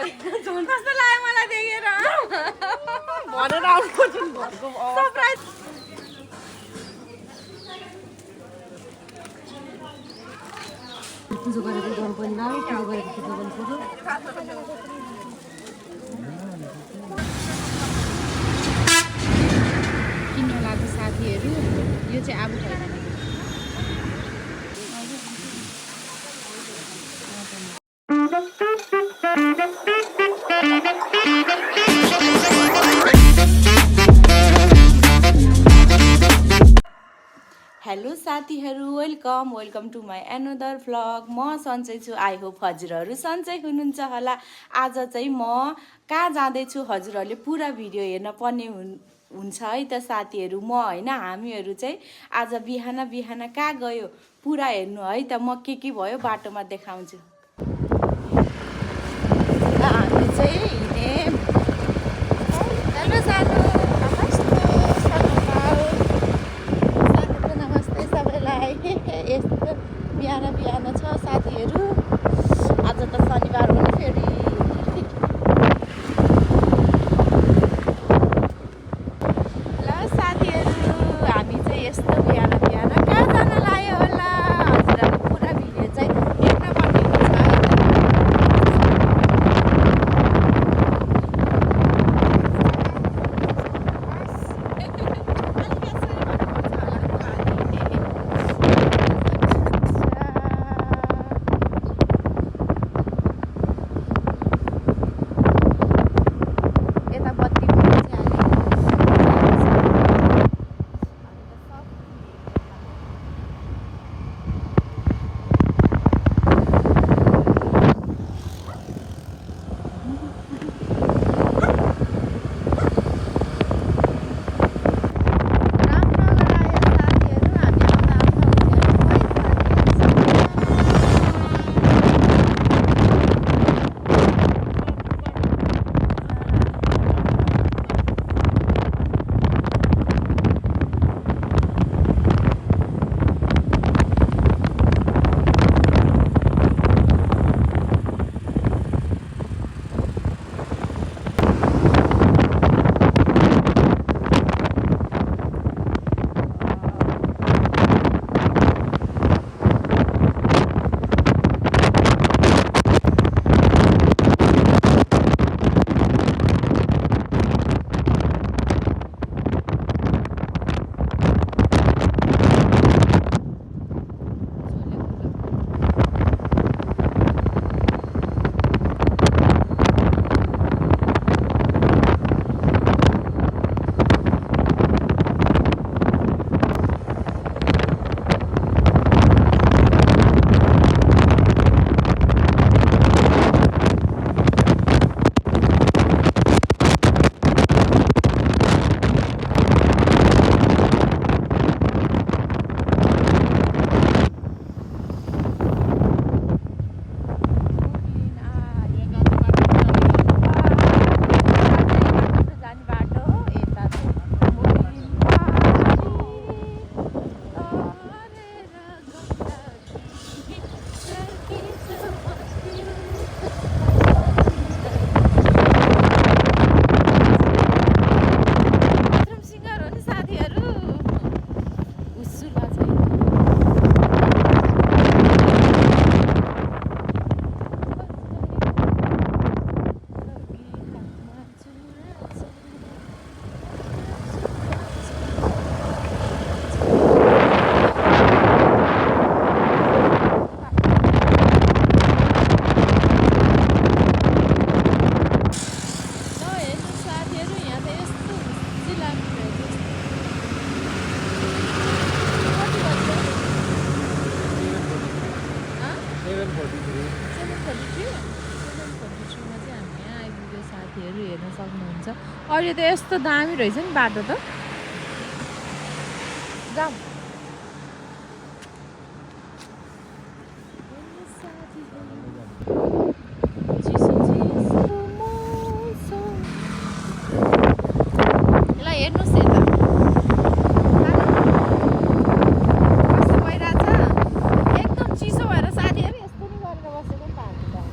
कस्तो लाग्यो मलाई देखेर भनेर आउनु घरको सरप्राइज पूजा गरेको गर्नु पनि लाऊ पूजा गरेको पूजा पनि छोड्यो किन्न लाग्यो साथीहरू यो चाहिँ आबु खैरा हेलो साथीहरू welcome to my another vlog म सन्चै छु आई होप हजुरहरू सन्चै हुनुहुन्छ होला आज चाहिँ म कहाँ जाँदैछु हजुरहरूले पुरा भिडियो हेर्न पर्ने हुन्छ है त साथीहरू म हैन हामीहरू चाहिँ आज बिहान कहाँ गयो पुरा हेर्नु है त म के भयो बाटोमा देखाउँछु हामी चाहिँ हेलो साथी यस्तो बिहान छ साथीहरू आज त शनिबार हो नि फेरि ल साथीहरू हामी चाहिँ यस्तो बिहान कहाँ जान लाग्यो होला हजुरहरूको पुरा भिडियो चाहिँ हेर्न पर्ने हुन्छ है अहिले त यस्तो दामी रहेछ नि बाटो त जाऊ ल हेर्नुहोस् यता कस्तो भइरहेछ एकदम चिसो भएर साथीहरू यस्तो नि गरेर बसेको नि त हामी त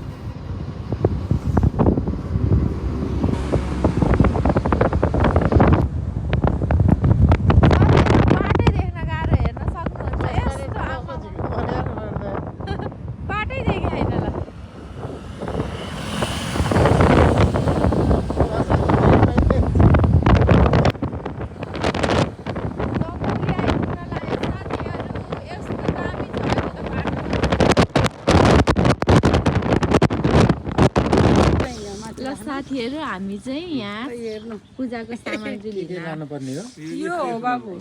ल साथीहरू हामी चाहिँ यहाँ हेर्नु पूजाको सामग्री लिन लानुपर्ने हो यो हो बाबु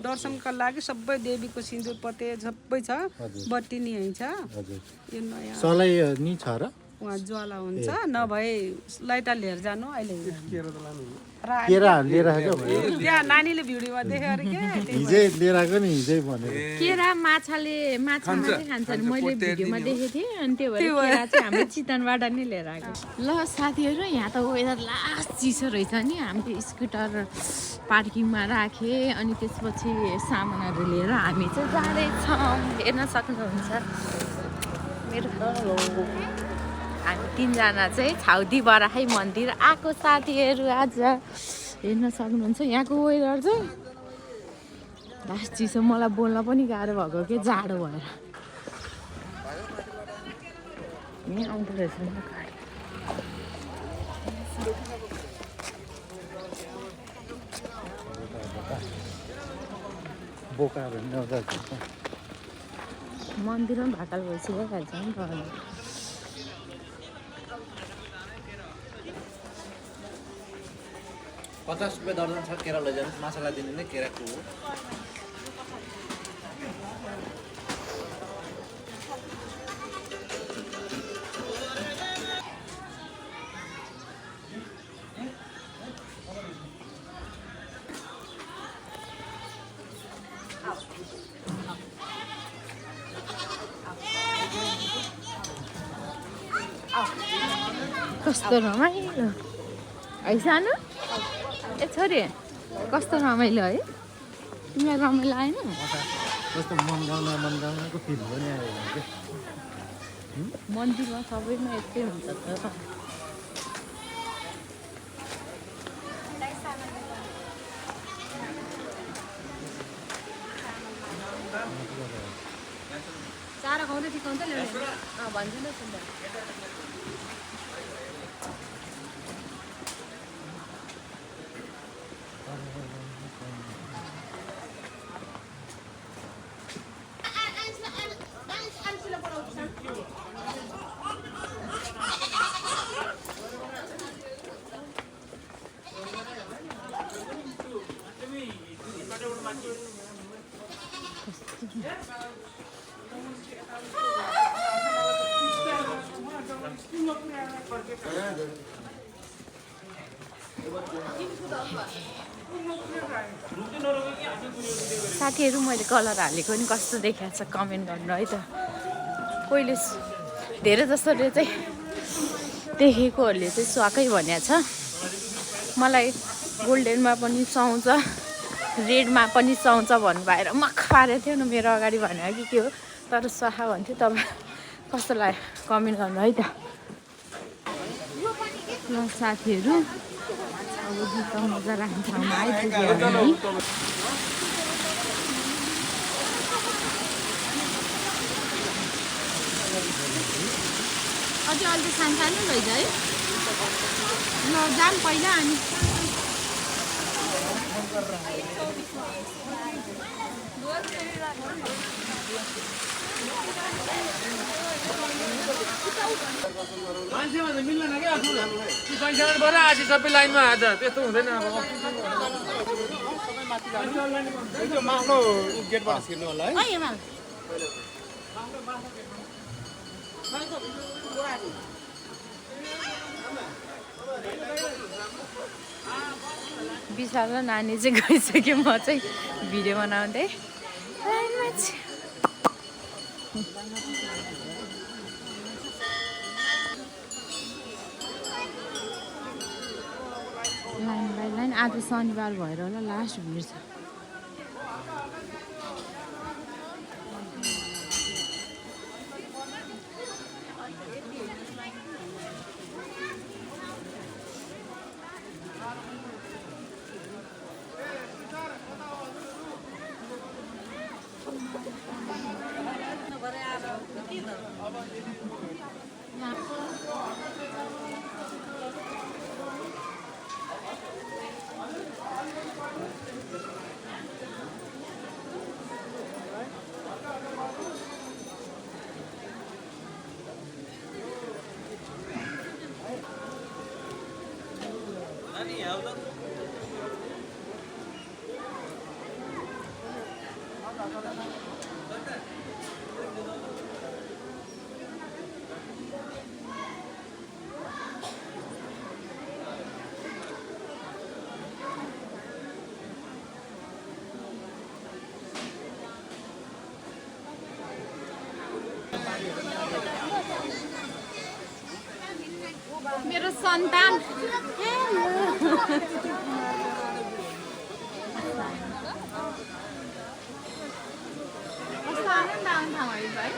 दर्शनका लागि सबै देवीको सिन्दुर पते सबै छ बत्ती नि यही छ हजुर यो नयाँ सलाई नि छ र उहाँ ज्वाला हुन्छ नभए लैता लिएर जानु अहिले केरा लिएर आएको त्यहाँ नानीले भिडियोमा देख्यो अरे के हिजै लिएर आएको नि हिजै भनेर केरा माछा मात्रै खान्छ नि मैले भिडियोमा देखेको थिएँ अनि त्यो भएर केरा चाहिँ हाम्रो चितवनबाट नै लिएर आएको ल साथीहरू यहाँ त वेदर लास्ट चिसो रहेछ नि हामीले स्कुटर पार्किङमा राखेँ अनि त्यसपछि सामानहरू लिएर हामी चाहिँ जाँदैछौँ हेर्न सक्नुहुन्छ मेरो हामी तिनजना चाहिँ छाउदी बराही मन्दिर आएको साथीहरू आज हेर्न सक्नुहुन्छ यहाँको वेदर चाहिँ लास्ट चिसो मलाई बोल्न पनि गाह्रो भएको के जाडो भएर यहाँ आउँदो रहेछ नि गाडी बोकाएर ल्याउँदा मन्दिरमा भाकाल भइसकेको खान्छ नि त 50 रुपैयाँ दर्जन छ केरा लैजानुहोस् माछालाई दिने नै केराको हो कस्तो रमाइलो है सानो ए छोरी कस्तो रमाइलो है तिमीलाई रमाइलो आएन कस्तो मनगाउनको फिल पनि आयो भने मन्दिरमा सबैमा यस्तै हुन्छ त चारो खुवाउँदै ठिकाउँदै ल्याउने भन्छु न सुन्दा साथीहरू मैले कलर हालेको नि कस्तो देखाएको छ कमेन्ट गर्नु है त कोहीले धेरै जसोले चाहिँ देखेकोहरूले चाहिँ स्वाकै भनेको छ मलाई गोल्डनमा पनि सुहाउँछ रेडमा पनि सुहाउँछ भन्नुभएर मख पारेको थियो न मेरो अगाडि भनेको कि के हो तर स्वाहा भन्थ्यो तपाईँ कस्तो लाग्यो कमेन्ट गर्नु है त ल साथीहरू अब गीत मजा राख्ने ठाउँमा आइपुग्यो हामी अझै अहिले सानो सानो लैजा है ल जाऊँ पहिला अनि मान्छेमा त मिल्दैन क्या संसारबाट आज सबै लाइनमा आज त्यस्तो हुँदैन अब माथिल्लो गेटबाट छिर्नु होला है विशाल र नानी चाहिँ गइसक्यो म चाहिँ भिडियो बनाउँदै लाइनमा लाइन बाई लाइन आज शनिबार भएर होला लास्ट भिड छ मेरो सन्तान कस्तो आनन्द आउँछ है भाइ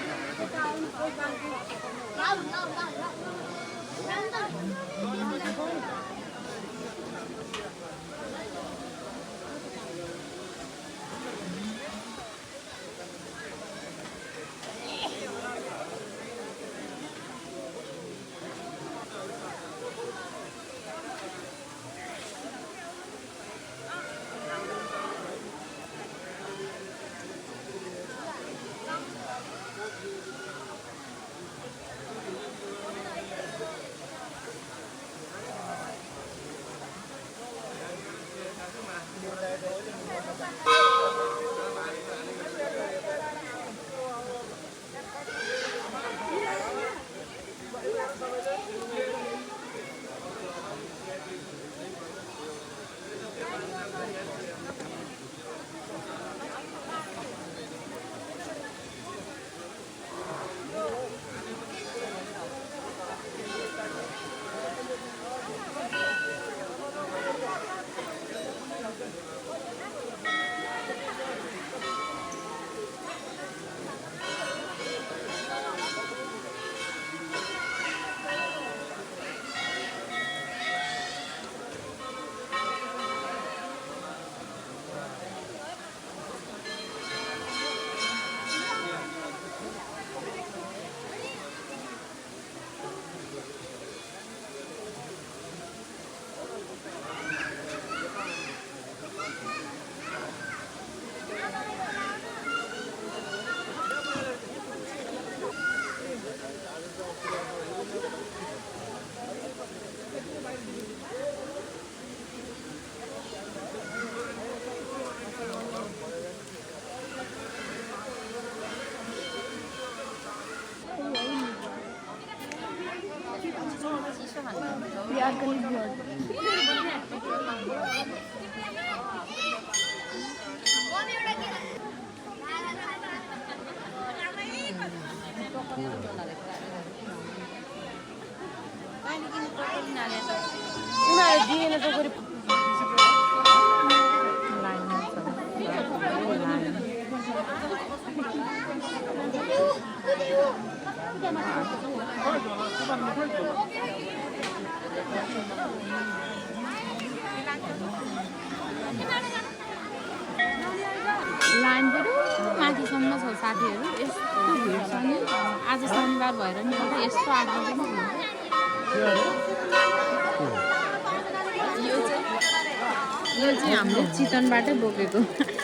लाइन पनि माथिसम्म छ साथीहरू यस्तो भिड छ नि आज शनिबार भएर नि त यस्तो आएको पनि यो चाहिँ हामीले चितवनबाटै बोकेको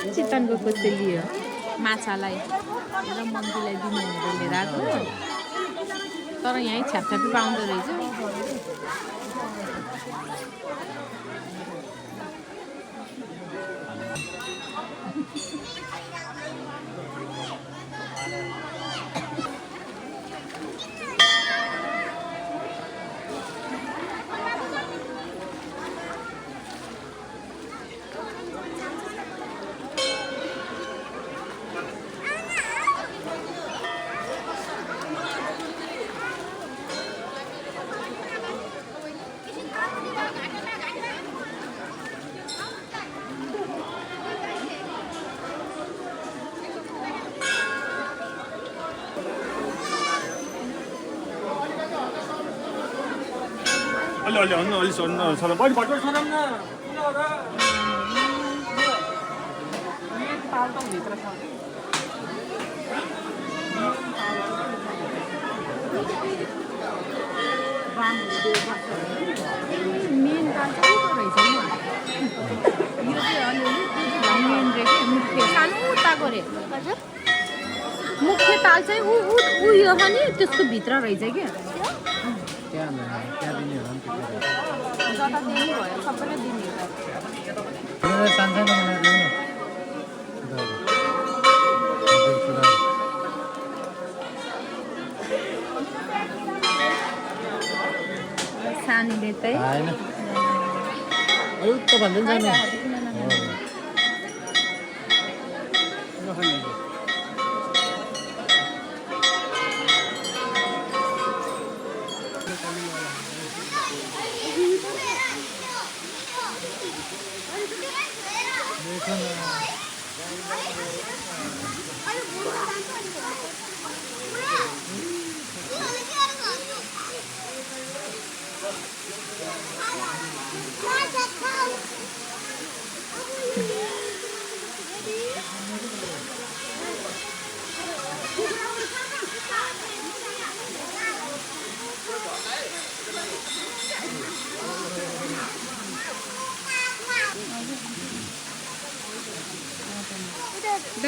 चितवनको कोसेली हो माछालाई र मन्त्रीलाई दिने भनेर लिएर आएको तर यहीँ छ्यापछ्यापी पाउँदो रहेछ अलि अन्न अलि सर बढी भटभट सराम न मेन ताल चाहिँ रहेछ यो चाहिँ अलिअलि मेन रहेछ मुख्य सानो उताको रे मुख्य ताल चाहिँ ऊ यो छ नि त्यसको भित्र रहेछ क्या जता दिने भयो सबैलाई दिने त सानसानो बनाएर ल्याउनु सानीले चाहिँ होइन त भन्दै जानु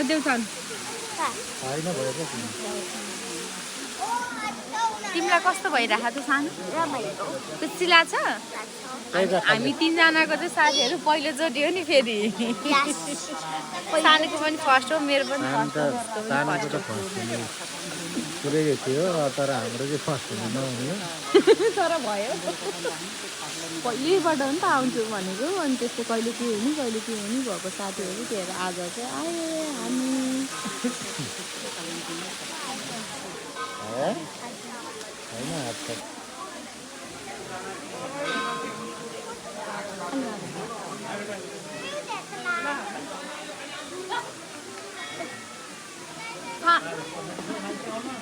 देउछन् होइन भयो तिमीलाई कस्तो भइरहेको छ सानो खुसी लाग्छ हामी तिनजनाको चाहिँ साथीहरू पहिलोचोटि हो नि फेरि सानोको पनि फर्स्ट हो मेरो पनि फर्स्ट हो सानोको त फर्स्ट पुरै थियो तर हाम्रो चाहिँ फर्स्ट हुनु नहुने तर भयो पहिल्यैबाट हो नि त आउँछु भनेको अनि त्यस्तो कहिले के हुने भएको साथीहरू त्यही आज चाहिँ आयो हामी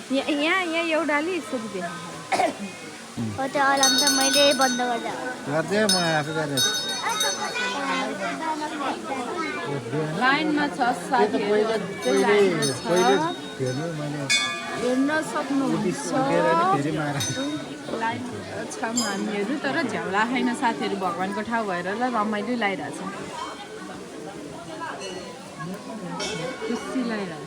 होइन यहाँ एउटाले यसरी देखा हो त्यो अलार्म त मैले बन्द गर्दा गरिदिएँ म आफै गरेँ लाइनमा छ साथीहरू हेर्न सक्नुहुन्छ लाइन छौँ हामीहरू तर झ्याउला छैन साथीहरू भगवान्को ठाउँ भएर ल रमाइलो लगाइरहेछ खुसी लगाइरहेछ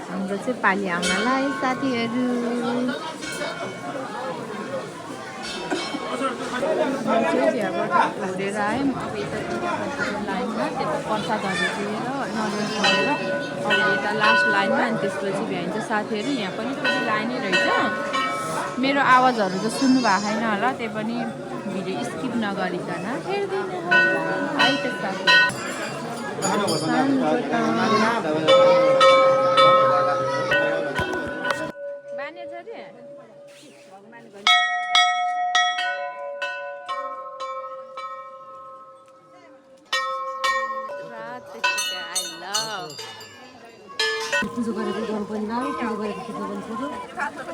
हाम्रो चाहिँ पालि आउनलाई साथीहरू भ्याबाट घुरेर आयौँ अब यता लाइनमा त्यता प्रसादहरू दिएर नरिवल छोडेर अब यता लास्ट लाइनमा अनि त्यसपछि भ्याइन्छ साथीहरू यहाँ पनि फेरि लाइनै रहेछ मेरो आवाजहरू त सुन्नु भएको छैन होला त्यही पनि भिडियो स्किप नगरिकन हेरिदिनु है त बान्या छ रे पुजो गरेको गर्नु पनि गाह्रो पुजो गरेको पुजो पनि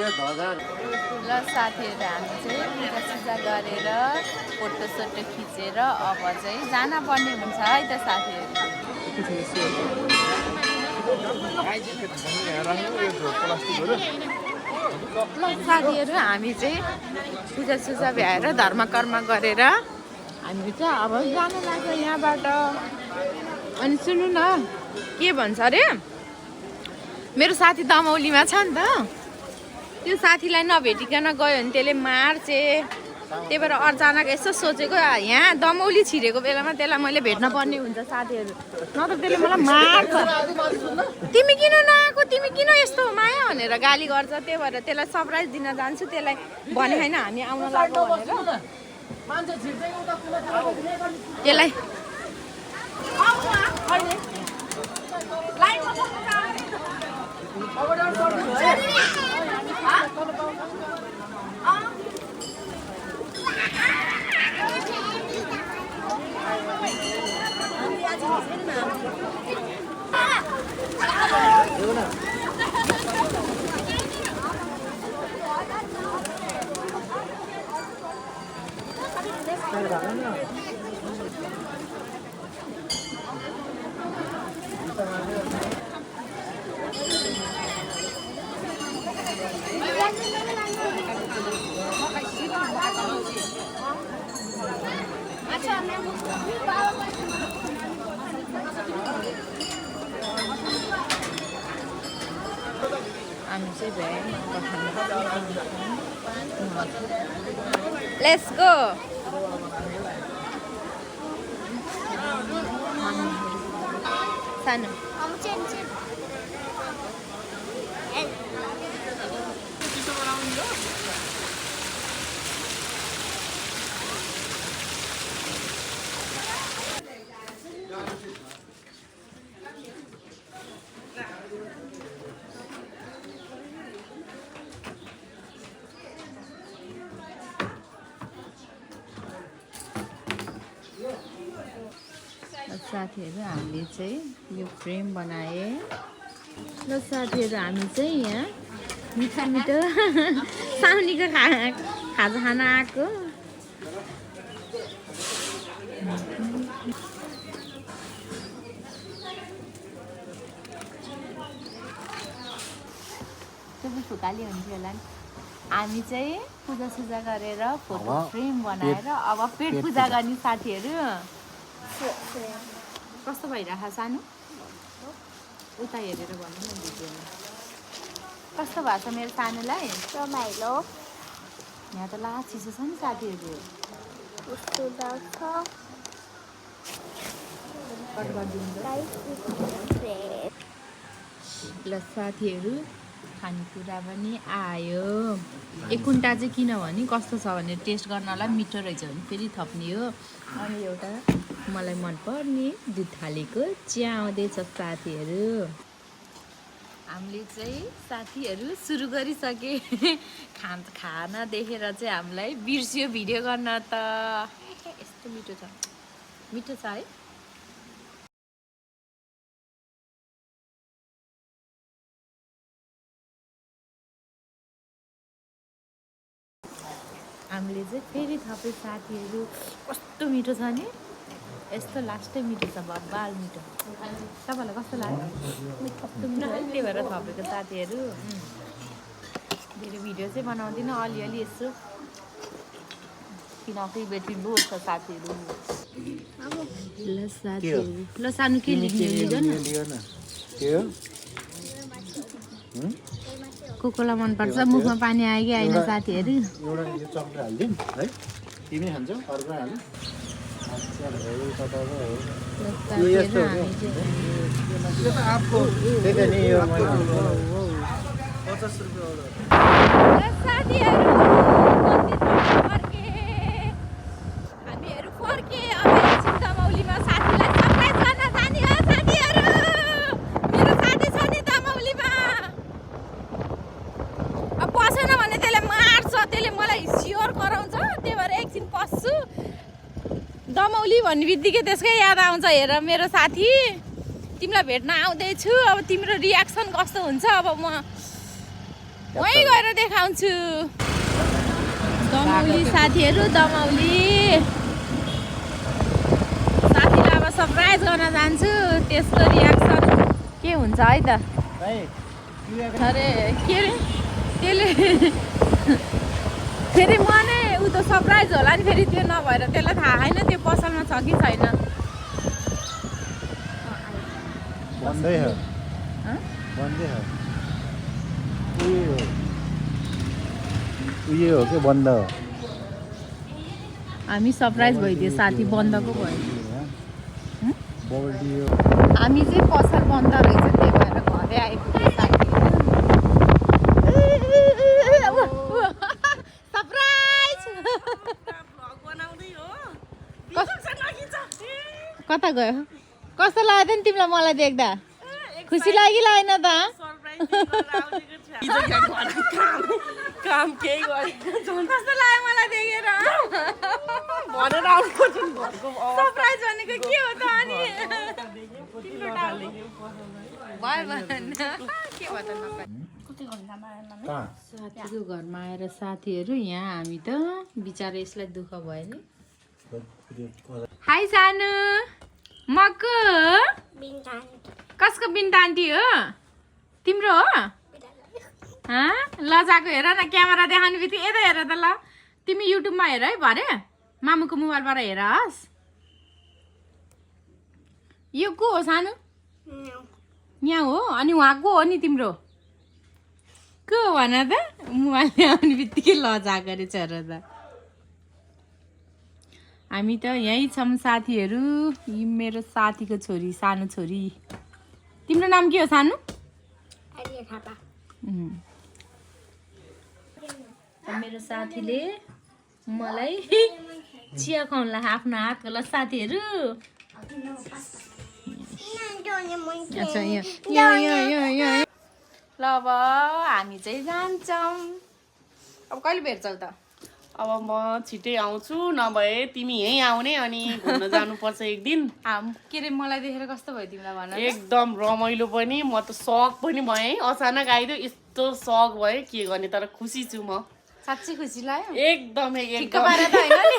छोटो ल साथीहरू हामी चाहिँ पूजासुजा गरेर फोटोसोटो खिचेर अब चाहिँ जानुपर्ने हुन्छ है त साथीहरू ल साथीहरू हामी चाहिँ पूजासुजा भ्याएर धर्मकर्म गरेर हामी चाहिँ अब जानु लाग्छ यहाँबाट अनि सुन्नु न के भन्छ अरे मेरो साथी दमौलीमा छ नि त त्यो साथीलाई नभेटिकन गयो भने त्यसले मार्चे त्यही भएर अचानक यसो सोचेको यहाँ दमौली छिरेको बेलामा त्यसलाई मैले भेट्न पर्ने हुन्छ साथीहरू नत्र त्यसले मलाई मार्छ तिमी किन नआएको तिमी किन यस्तो माया भनेर गाली गर्छ त्यही भएर त्यसलाई सरप्राइज दिन जान्छु त्यसलाई भने होइन हामी आउन लाग्यो भनेर त्यसलाई हामी चाहिँ भ्याइ लेट्स गो सानो साथीहरू हामीले चाहिँ यो फ्रेम बनाए ल साथीहरू हामी चाहिँ यहाँ मिठो मिठो साउनीको खाजा खान आएको फुकाली हुन्थ्यो होला नि हामी चाहिँ पूजा गरेर फोटो फ्रेम बनाएर अब पेट पूजा गर्ने साथीहरू कस्तो भइरहेको सानो उता हेरेर भन्नु न भिडियोमा कस्तो भएको छ मेरो सानोलाई रमाइलो यहाँ त ला चिसो छ नि साथीहरू ल साथीहरू खानेकुरा पनि आयो एक कुन्टा चाहिँ किनभने कस्तो छ भने टेस्ट गर्नलाई मिठो रहेछ भने फेरि थप्ने हो अनि एउटा मलाई मनपर्ने दुध हालेको चिया आउँदैछ साथीहरू हामीले चाहिँ साथीहरू सुरु गरिसके खाना देखेर चाहिँ हामीलाई बिर्सियो भिडियो गर्न त यस्तो मिठो छ है हामीले चाहिँ फेरि थपे साथीहरू कस्तो मिठो छ नि यस्तो लास्टै मिठो छ बाल मिठो तपाईँलाई कस्तो लाग्यो कस्तो मिठो है त्यही भएर थपेको साथीहरू धेरै भिडियो चाहिँ बनाउँदिनँ अलिअलि यसो किनकि ब्याट्री लो छ साथीहरू ल साथीहरू ल सानो के कोकोला मनपर्छ मुखमा पानी आयो कि आएन साथीहरू एउटा यो चक्लेट हालिदिउँ है तिमी खान्छौ अर्को हाल्नु हामीहरू फर्के अब एकछिन दमौलीमा साथीलाई सरप्राइज गर्न जाने हो साथीहरू मेरो साथी छ नि दमौलीमा अब पसेन भने त्यसले मार्छ त्यसले मलाई स्योर गराउँछ त्यही भएर एकछिन पस्छु दमौली भन्ने बित्तिकै त्यसकै याद आउँछ हेर मेरो साथी तिमीलाई भेट्न आउँदैछु अब तिम्रो रियाक्सन कस्तो हुन्छ अब म वहीँ गएर देखाउँछु दमौली साथीहरू दमौली साथीलाई अब सरप्राइज गर्न जान्छु त्यसको रियाक्सन के हुन्छ है त अरे के अरे त्यसले फेरि म नै ऊ त सरप्राइज होला नि फेरि त्यो नभएर त्यसलाई थाहा छैन त्यो पसलमा छ कि छैन बन्दै हो उयो हो कि बन्द हो हामी सरप्राइज भइदियो साथी बन्दको भयो हामी चाहिँ पसल बन्द रहेछ त्यही भएर घरै आएको कता गयो कस्तो लाग्यो नि तिमीलाई मलाई देख्दा खुसी लाग्यो लागेन त कस्तो लाग्यो मलाई देखेर सरप्राइज भनेको के हो त अनि साथीको घरमा आएर साथीहरू यहाँ हामी त बिचारा यसलाई दुःख भयो नि हाई सानु मको कसको बिन्ता आन्टी हो तिम्रो हो ल जाको हेर न क्यामेरा देखाउने बित्तिकै यता हेर त ल तिमी युट्युबमा हेर है भरे मामुको मोबाइलबाट हेर हस् यो को हो सानु यहाँ हो अनि उहाँ को हो नि तिम्रो को हो भन त मोबाइल ल्याउने बित्तिकै लजाएको रहेछ हेर त हामी त यहीँ छौँ साथीहरू यी मेरो साथीको छोरी सानो छोरी तिम्रो नाम के हो सानु मेरो साथीले मलाई चिया खुवाउला आफ्नो हातको ल साथीहरू अच्छा ल अब हामी चाहिँ जान्छौँ अब कहिले भेट्छौ त अब म छिटै आउँछु नभए तिमी यहीँ आउने अनि घुम्न जानुपर्छ एक दिन के अरे मलाई देखेर कस्तो भयो तिमीलाई भन एकदम रमाइलो पनि म त सक पनि भएँ अचानक आइदियो यस्तो सक भयो के गर्ने तर खुसी छु म साँच्चै खुसी लाग्यो एकदमै ठिक्क पारेर त होइन नि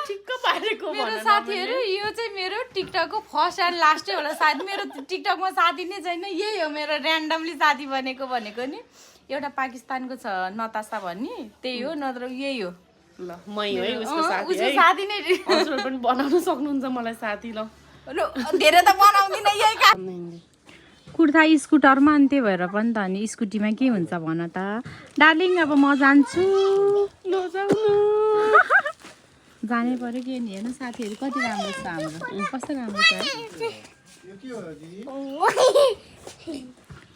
ठिक्क पारेको मेरो साथीहरू यो चाहिँ मेरो टिकटकको फर्स्ट एन्ड लास्टै होला साथी मेरो टिकटकमा साथी नै छैन यही हो मेरो ऱ्यान्डमली साथी भनेको नि एउटा पाकिस्तानको छ नतासा भन्ने त्यही हो नत्र यही हो ल मै है उसको साथी उसको साथी नै हजुर पनि बनाउन सक्नुहुन्छ मलाई साथी ल धेरै त बनाउँदिन यही काम कुर्ता स्कुटरमा अनि त्यही भएर पनि त अनि स्कुटीमा के हुन्छ भन त डार्लिङ अब म जान्छु जानै पर्यो के नि हेर्नु साथीहरू कति राम्रो छ हाम्रो कस्तो राम्रो छ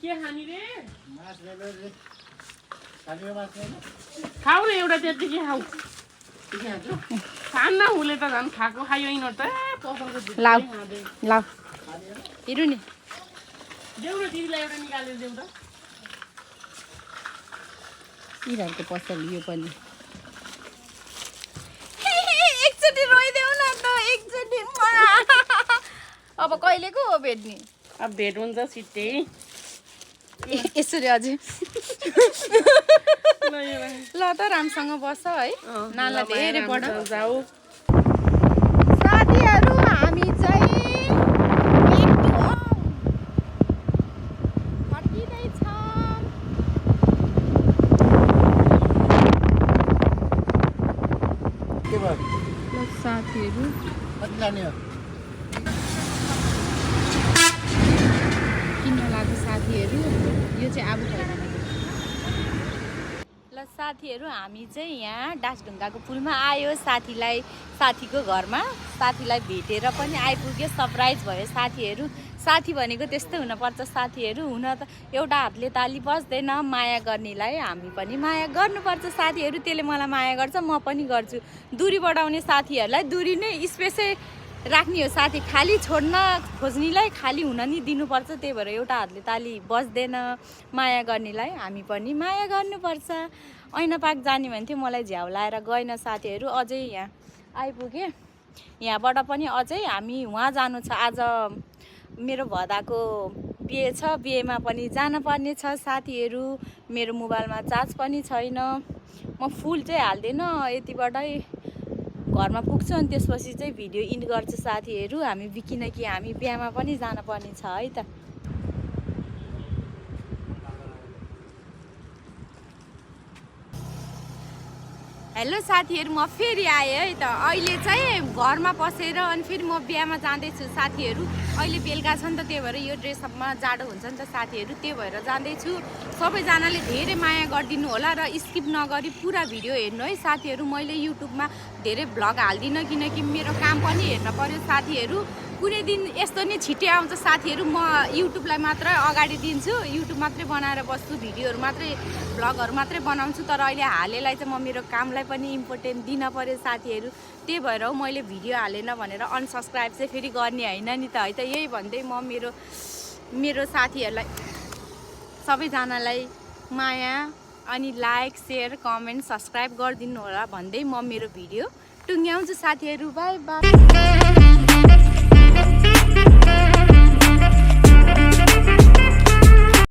के खाने रे खाऊ न एउटा त्यतिकै खाऊ खान्न हुले त झन् खाएको खायो यिनीहरू त लाउ हेरौँ नि देऊ न दिदीलाई एउटा निकालेर देऊ त यिनीहरूको पसल यो पनि एकचोटि रोइदेऊ न त एकचोटि अब कहिलेको हो भेट्ने अब भेट हुन्छ छिट्टै यसरी अझै ल त राम्रोसँग बस है नाला धेरै पढ जाऊ साथीहरू हामी चाहिँ साथीहरू किन्न लाग्यो साथीहरू यो चाहिँ अब छैन ल साथीहरू हामी चाहिँ यहाँ डाँसढुङ्गाको पुलमा आयो साथीको घरमा साथीलाई भेटेर पनि आइपुग्यो सरप्राइज भयो साथीहरू साथी भनेको त्यस्तै हुनुपर्छ साथीहरू हुन त एउटा हातले ताली बस्दैन माया गर्नेलाई हामी पनि माया गर्नुपर्छ साथीहरू त्यसले मलाई माया गर्छ म पनि गर्छु दूरी बढाउने साथीहरूलाई दूरी नै स्पेसै राख्ने हो साथी खाली छोड्न खोज्नेलाई खाली हुन नि दिनुपर्छ त्यही भएर एउटा हातले ताली बस्दैन माया गर्नेलाई हामी पनि माया गर्नुपर्छ ऐना पार्क जाने भन्थ्यो मलाई झ्याउ लाएर गएन साथीहरू अझै यहाँ आइपुगेँ यहाँबाट पनि अझै हामी उहाँ जानु छ आज मेरो भदाको बिहे छ बिहेमा पनि जान पर्ने छ साथीहरू मेरो मोबाइलमा चार्ज पनि छैन म फुल चाहिँ हाल्दैन यतिबाटै घरमा पुग्छु अनि त्यसपछि चाहिँ भिडियो इन्ड गर्छु साथीहरू हामी किनकि हामी बिहामा पनि जान पर्ने छ है त हेलो साथीहरू म फेरि आएँ है त अहिले चाहिँ घरमा पसेर अनि फेरि म बिहामा जाँदैछु साथीहरू अहिले बेलुका छ नि त त्यही भएर यो ड्रेसअपमा जाडो हुन्छ नि त साथीहरू त्यही भएर जाँदैछु सबैजनाले धेरै माया गरिदिनु होला र स्किप नगरी पुरा भिडियो हेर्नु है साथीहरू मैले युट्युबमा धेरै भ्लग हाल्दिनँ किनकि मेरो काम पनि हेर्न पर्यो साथीहरू कुनै दिन यस्तो नि छिट्टै आउँछ साथीहरू म युट्युबलाई मात्र अगाडि दिन्छु युट्युब मात्रै बनाएर बस्छु भिडियोहरू मात्रै भ्लगहरू मात्रै बनाउँछु तर अहिले हालेलाई चाहिँ म मेरो कामलाई पनि इम्पोर्टेन्ट दिन पर्यो साथीहरू त्यही भएर हो मैले भिडियो हालेन भनेर अनसब्सक्राइब चाहिँ फेरि गर्ने होइन नि त है त यही भन्दै म मेरो साथीहरूलाई सबैजनालाई माया अनि लाइक सेयर कमेन्ट सब्सक्राइब गरिदिनु होला भन्दै म मेरो भिडियो टुङ्ग्याउँछु साथीहरू बाई बाई